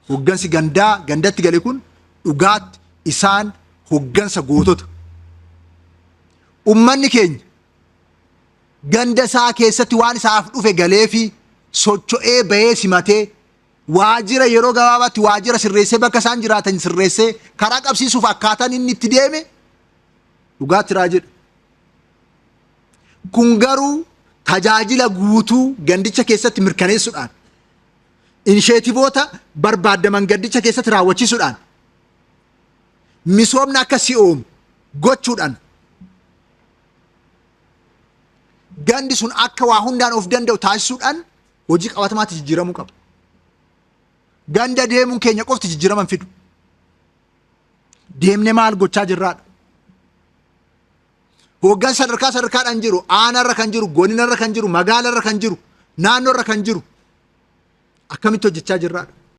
Hoggansi gandatti gale kun dhugaatti isaan hoggansa gootota. Ummanni keenya ganda isaa keessatti waan isaaf dhufe galee fi socho'ee bahee simatee waajjira yeroo gabaabaatti waajjira sirreessee bakka isaan jiraatan sirreessee karaa qabsiisuuf akkaataan inni itti deeme dhugaatti raajidha. Kun garuu tajaajila guutuu gandicha keessatti mirkaneessuudhaan inisheetivoota barbaadaman gandicha keessatti raawwachiisuudhaan misoomni akka si'oomu gochuudhaan gandi sun akka waa hundaan of danda'u taasisuudhaan hojii qabatamaatti jijjiiramuu qaba. Ganda deemuun keenya qofti jijjiiraman fidu. Deemnee maal gochaa jirraadha? Hoggan sadarkaadhaan jiru, aanarra kan jiru, godinarra kan jiru, magaalarra kan jiru, naannoorra kan jiru akkamitti hojjechaa jirraadha?